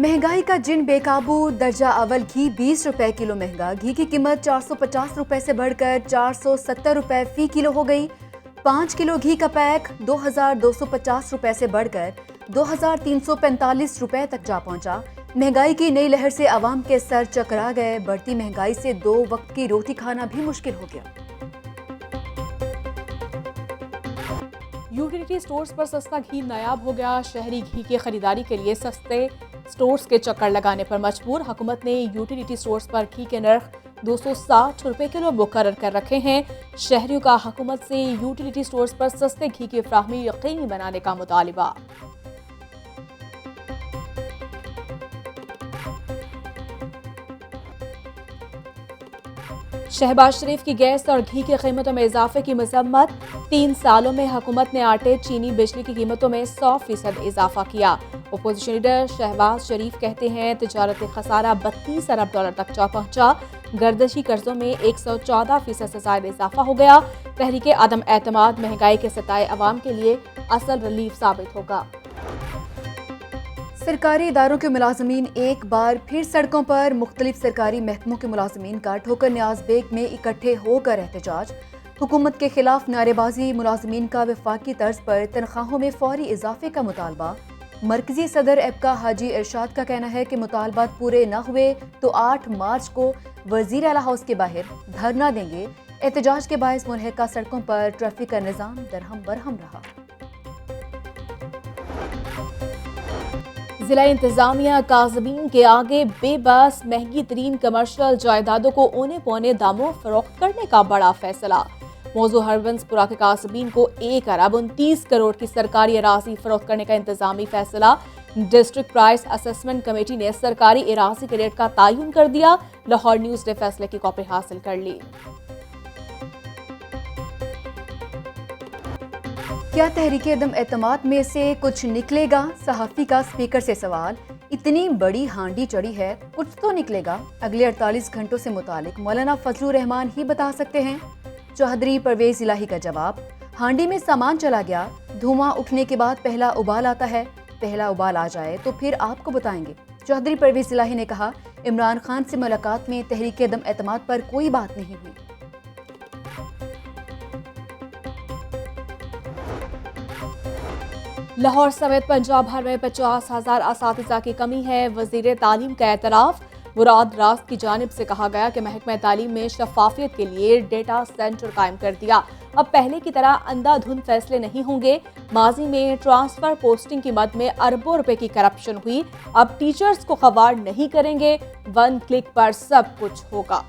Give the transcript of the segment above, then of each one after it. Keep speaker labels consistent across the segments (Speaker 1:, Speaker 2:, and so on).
Speaker 1: महंगाई का जिन बेकाबू, दर्जा अव्वल घी 20 रुपए किलो महंगा। घी की कीमत 450 रुपए से बढ़कर 470 रुपए फी किलो हो गई। 5 किलो घी का पैक 2250 रुपए से बढ़कर 2345 रुपए तक जा पहुंचा। महंगाई की नई लहर से आवाम के सर चकरा गए। बढ़ती महंगाई से 2 वक्त की रोटी खाना भी मुश्किल हो गया।
Speaker 2: यूटिलिटी स्टोर्स पर सस्ता घी नायाब हो गया। शहरी घी की खरीदारी के लिए सस्ते स्टोर्स के चक्कर लगाने पर मजबूर। हुकूमत ने यूटिलिटी स्टोर्स पर घी के नर्ख 260 रुपए किलो मुकर्रर कर रखे हैं। शहरियों का हुकूमत से यूटिलिटी स्टोर्स पर सस्ते घी की फ्राहमी यकीनी बनाने का मुतालिबा। शहबाज शरीफ की गैस और घी की कीमतों में इजाफे की मजम्मत। 3 सालों में हुकूमत ने आटे, चीनी, बिजली की कीमतों में 100% इजाफा किया। अपोजिशन लीडर शहबाज शरीफ कहते हैं तजारती खसारा 32 अरब डॉलर तक जा पहुंचा। गर्दशी कर्जों में 114% से ज्यादा इजाफा हो गया। तहरीके आदम एतमाद महंगाई के सताए अवाम के लिए असल रिलीफ साबित होगा।
Speaker 1: सरकारी इदारों के मुलाजमीन एक बार फिर सड़कों पर। मुख्तलिफ सरकारी महकमों के मुलाजमीन का ठोकर न्याज बेग में इकट्ठे होकर एहतजाज। हुकूमत के खिलाफ नारेबाजी। मुलाजमीन का वफाकी तर्ज पर तनख्वाहों में फौरी इजाफे का मुतालबा। मरकजी सदर एबका हाजी इरशाद का कहना है कि मुतालबात पूरे न हुए तो 8 मार्च को वजीर आला हाउस के बाहर धरना देंगे। एहतजाज के बायस मुनहका सड़कों पर ट्रैफिक का निजाम दरहम बरहम रहा।
Speaker 2: जिला इंतजामिया काज़मीन के आगे बेबस। महंगी तरीन कमर्शियल जायदादों को औने पौने दामों फरोख्त करने का बड़ा फैसला। मौजू हरबंसपुरा के काज़मीन को 1 अरब 29 करोड़ की सरकारी अराजी फरोख्त करने का इंतजामी फैसला। डिस्ट्रिक्ट प्राइस असेसमेंट कमेटी ने सरकारी अराजी के रेट का तयन कर दिया। लाहौर न्यूज ने फैसले की कॉपी हासिल कर ली।
Speaker 1: क्या तहरीके अदम एतमाद में से कुछ निकलेगा? सहाफ़ी का स्पीकर से सवाल। इतनी बड़ी हांडी चढ़ी है, कुछ तो निकलेगा। अगले 48 घंटों से मुतालिक मौलाना फजलुर रहमान ही बता सकते हैं। चौधरी परवेज इलाही का जवाब। हांडी में सामान चला गया। धुआं उठने के बाद पहला उबाल आता है। पहला उबाल आ जाए तो फिर आपको बताएंगे। चौधरी परवेज इलाही ने कहा, इमरान खान से मुलाकात में तहरीके अदम एतमाद पर कोई बात नहीं हुई।
Speaker 2: लाहौर समेत पंजाब भर में 50,000 असातिज़ा की कमी है। वज़ीर तालीम का एतराफ़। मुराद रास की जानिब से कहा गया कि महकमा तालीम में शफाफियत के लिए डेटा सेंटर कायम कर दिया। अब पहले की तरह अंधाधुंध फैसले नहीं होंगे। माजी में ट्रांसफर पोस्टिंग की मद में अरबों रुपए की करप्शन हुई। अब टीचर्स को खवार नहीं करेंगे। 1 क्लिक पर सब कुछ होगा।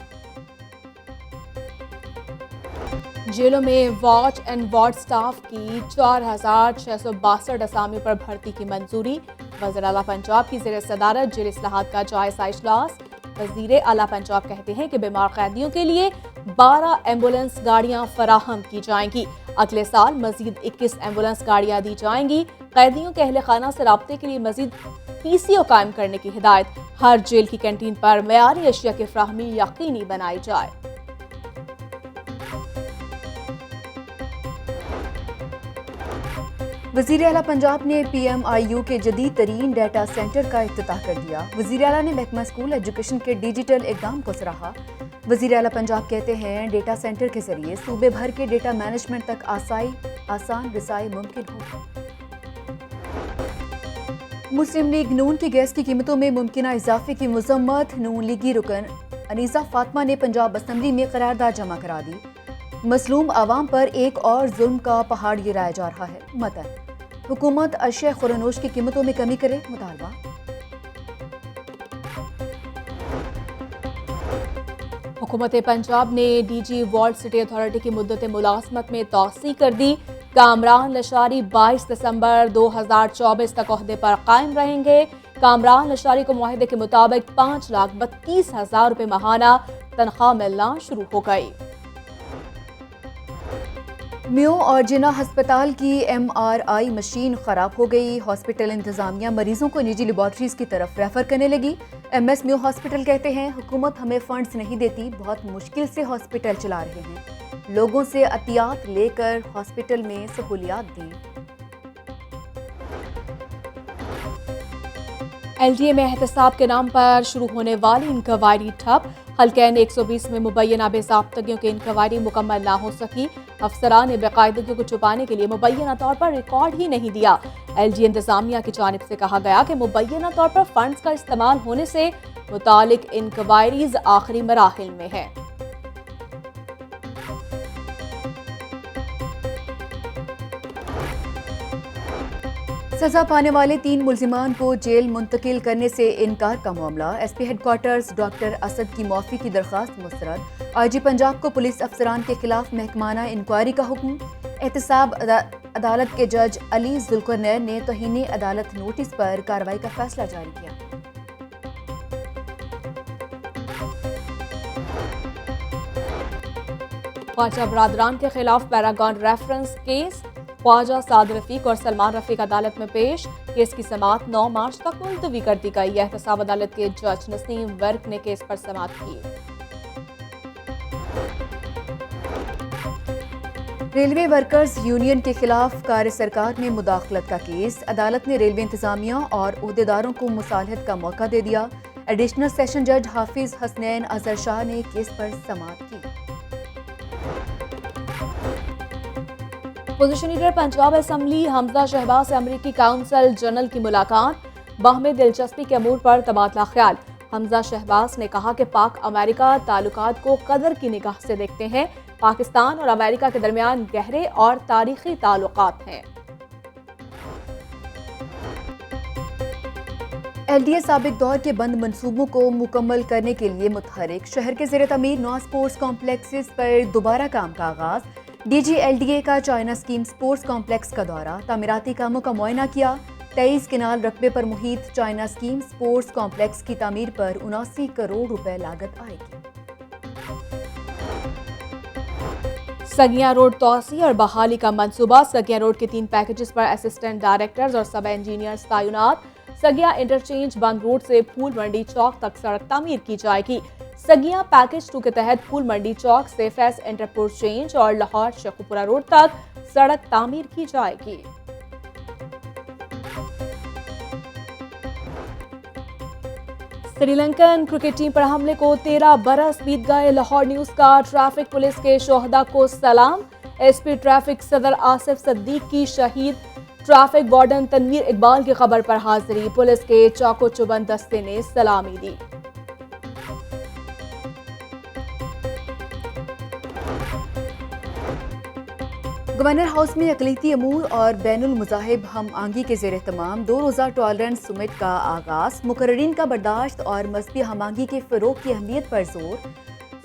Speaker 2: जेलों में वॉच एंड वार्ड स्टाफ की 4662 असामियों पर भर्ती की मंजूरी। वज़ीर आला पंजाब की ज़ेर सदारत जेल इस्लाहात का जायजा इजलास। वज़ीर आला पंजाब कहते हैं कि बीमार कैदियों के लिए 12 एम्बुलेंस गाड़ियां फराहम की जाएंगी। अगले साल मजीद 21 एम्बुलेंस गाड़ियां दी जाएंगी। कैदियों के अहले खाना से राब्ते के लिए मजीद PCO कायम करने की हिदायत। हर जेल की कैंटीन पर मयारी अशिया की फ्राहमी यकीनी बनाई जाए।
Speaker 1: वज़ीर आला पंजाब ने PMIU के जदीद तरीन डाटा सेंटर का इफ्तिताह कर दिया। वज़ीर आला ने महकमा स्कूल एजुकेशन के डिजिटल इक़दाम को सराहा। वज़ीर आला पंजाब कहते हैं डेटा सेंटर के जरिए सूबे भर के डेटा मैनेजमेंट तक आसान रसाई मुमकिन हो। मुस्लिम लीग नून की गैस की कीमतों में मुमकिन इजाफे की मजम्मत। नून लीगी रुकन अनीसा फातिमा ने पंजाब असम्बली में करारदाद जमा करा दी। मसलूम आवाम पर एक और जुल्म का पहाड़ गिराया जा रहा है। मतन हुकूमत अशिया खुरानोश की कीमतों में कमी करे, मुतालबा।
Speaker 2: हुकूमत पंजाब ने DG वार्ड सिटी अथॉरिटी की मुद्दत मुलाजमत में तौसी कर दी। कामरान लशारी 22 दिसंबर 2024 तक ओहदे पर कायम रहेंगे। कामरान लशारी को मुआहदे के मुताबिक 5,32,000 रुपए माहाना तनख्वाह मिलना शुरू हो गई।
Speaker 1: म्यो और जिना अस्पताल की MRI मशीन खराब हो गई। हॉस्पिटल इंतजामिया मरीजों को निजी लेबॉर्ट्रीज की तरफ रेफर करने लगी। MS म्यो हॉस्पिटल कहते हैं हुकूमत हमें फंड्स नहीं देती, बहुत मुश्किल से हॉस्पिटल चला रहे हैं। लोगों से अतियात लेकर हॉस्पिटल में सहूलियात दी।
Speaker 2: एलडीए में एहतसाब के नाम पर शुरू होने वाली इंक्वायरी ठप। हल्कैन 120 में मुबैना बेज़ाब्तगियों की इंक्वायरी मुकम्मल ना हो सकी। अफसरान ने बेकायदगियों को छुपाने के लिए मुबैना तौर पर रिकॉर्ड ही नहीं दिया। एलडीए इंतजामिया की जानिब से कहा गया कि मुबैना तौर पर फंड्स का इस्तेमाल होने से मुतालिक इंक्वायरीज आखिरी मराहिल में है।
Speaker 1: सजा पाने वाले 3 मुल्जिमान को जेल मुंतकिल करने से इनकार का मामला। एसपी हेडक्वार्टर्स डॉक्टर असद की माफी की दरख्वास्त मुस्तरद। आईजी पंजाब को पुलिस अफसरान के खिलाफ महकमाना इंक्वायरी का हुक्म। एहतसाब अदालत के जज अली जुल्करनैन ने तौहीन अदालत नोटिस पर कार्रवाई का फैसला जारी किया।
Speaker 2: ख्वाजा बरादरान के खिलाफ Paragon reference case. Khawaja Saad Rafique और सलमान रफीक अदालत में पेश। केस की समाअत 9 मार्च तक मुलतवी कर दी गई। एहतसाब अदालत के जज नसीम वर्क ने केस पर समाअत की।
Speaker 1: रेलवे वर्कर्स यूनियन के खिलाफ कार्य सरकार में मुदाखलत का केस। अदालत ने रेलवे इंतजामिया और ओहदेदारों को मुसालहत का मौका दे दिया। एडिशनल सेशन जज हाफिज हसनैन अजहर शाह ने केस पर समाअत की।
Speaker 2: Position leader Punjab assembly Hamza Shahbaz से अमरीकी काउंसिल जनरल की मुलाकात। बाहमी दिलचस्पी के अमूर पर तबादला ख्याल। हमजा शहबाज ने कहा कि पाक अमेरिका ताल्लुकात को कदर की निगाह से देखते हैं। पाकिस्तान और अमेरिका के दरमियान गहरे और तारीखी ताल्लुकात हैं।
Speaker 1: एलडीए साबिक दौर के बंद मंसूबों को मुकम्मल करने के लिए मुतहरिक। शहर के ज़ेर तमीर 9 स्पोर्ट्स कॉम्प्लेक्सेस पर दोबारा काम का आगाज। डीजी एलडीए का चाइना स्कीम स्पोर्ट्स कॉम्प्लेक्स का दौरा। तामीराती कामों का मुआयना किया। 23 किनाल रकबे पर मुहित चाइना स्कीम स्पोर्ट्स कॉम्प्लेक्स की तामीर पर 79 करोड़ रुपए लागत आएगी।
Speaker 2: सगिया रोड तौसी और बहाली का मंसूबा। सगिया रोड के 3 पैकेजेस पर असिस्टेंट डायरेक्टर्स और सब इंजीनियर्स तैनात। सगिया इंटरचेंज बंद रोड से फूल मंडी चौक तक सड़क तामीर की जाएगी। सगिया पैकेज 2 के तहत फूल मंडी चौक से फैस इंटरचेंज और लाहौर शेखुपुरा रोड तक सड़क तामीर की जाएगी। श्रीलंकन क्रिकेट टीम पर हमले को 13 बरस बीत गए। लाहौर न्यूज का ट्रैफिक पुलिस के शोहदा को सलाम। एसपी ट्रैफिक सदर आसिफ सद्दीक की शहीद ट्रैफिक वार्डन तनवीर इकबाल की खबर पर हाजिरी। पुलिस के चाको चुबंद दस्ते ने सलामी दी।
Speaker 1: गवर्नर हाउस में अक़लीती अमूर और बैनुल मज़ाहिब हम आंगी के ज़ेर तमाम 2 रोज़ा टॉलरेंस समिट का आगाज़। मुकर्ररीन का बर्दाश्त और मज़हबी हम आंगी के फ़रोग़ की अहमियत पर जोर।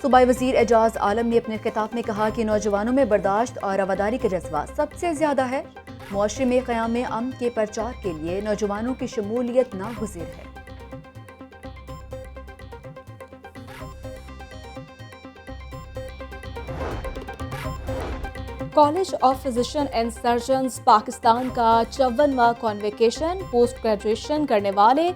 Speaker 1: सूबाई वज़ीर एजाज़ आलम ने अपने खिताब में कहा कि नौजवानों में बर्दाश्त और रवादारी का जज्बा सबसे ज़्यादा है। मुआशरे में क़याम अमन के प्रचार के लिए नौजवानों की शमूलियत नागुज़िर है।
Speaker 2: College of physician and surgeons Pakistan का 54वां कॉन्वोकेशन। पोस्ट ग्रेजुएशन करने वाले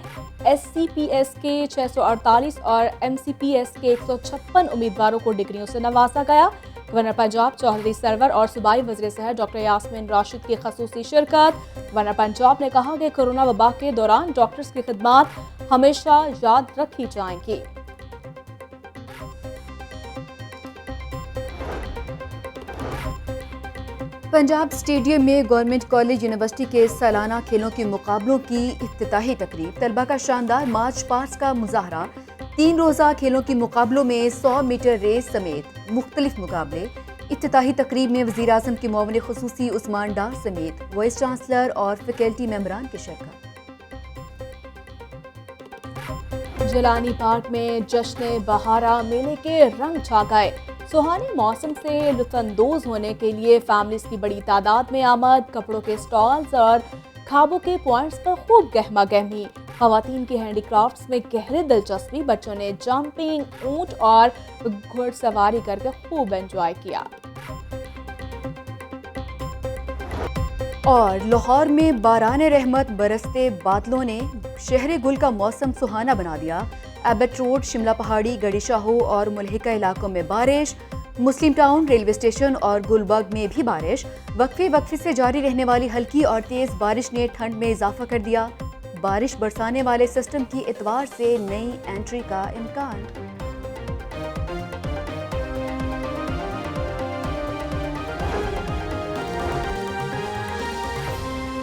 Speaker 2: SCPS के 648 और MCPS के 156 उम्मीदवारों को डिग्रियों से नवाजा गया। गवर्नर पंजाब चौधरी सरवर और सूबाई वज़ीर सेहत डॉक्टर यास्मीन राशिद की खसूसी शिरकत। गवर्नर पंजाब ने कहा कि कोरोना वबा के दौरान डॉक्टर्स की खिदमत हमेशा याद रखी जाएंगी।
Speaker 1: पंजाब स्टेडियम में गवर्नमेंट कॉलेज यूनिवर्सिटी के सालाना खेलों के मुकाबलों की इफ्तिताही तकरीब। तलबा का शानदार मार्च पास्ट का मुजाहरा। 3 रोज़ा खेलों के मुकाबलों में 100 मीटर रेस समेत मुख्तलिफ मुकाबले। इफ्तिताही तकरीब में वज़ीर आज़म के मुआविन ख़ुसूसी उस्मान डार समेत वाइस चांसलर और फैकल्टी मेंबरान की शिरकत।
Speaker 2: जिलानी पार्क में जश्न बहारा मेले के रंग छा गए। सुहाने मौसम से लुत्फानंदोज होने के लिए फैमिलीज की बड़ी तादाद में आमद। कपड़ों के स्टॉल्स और खाबों के पॉइंट्स पर खूब गहमा गहमी। खवातीन की हैंडीक्राफ्ट्स में गहरे दिलचस्पी। बच्चों ने जंपिंग, ऊंट और घुड़सवारी करके खूब एंजॉय किया।
Speaker 1: और लाहौर में बारान रहमत बरसते बादलों ने शहर गुल का मौसम सुहाना बना दिया। एबट रोड, शिमला पहाड़ी, गड़ी शाहो और मुल्हिका इलाकों में बारिश। मुस्लिम टाउन, रेलवे स्टेशन और गुलबर्ग में भी बारिश। वक्फे वक्फे से जारी रहने वाली हल्की और तेज बारिश ने ठंड में इजाफा कर दिया। बारिश बरसाने वाले सिस्टम की इतवार से नई एंट्री का इम्कान।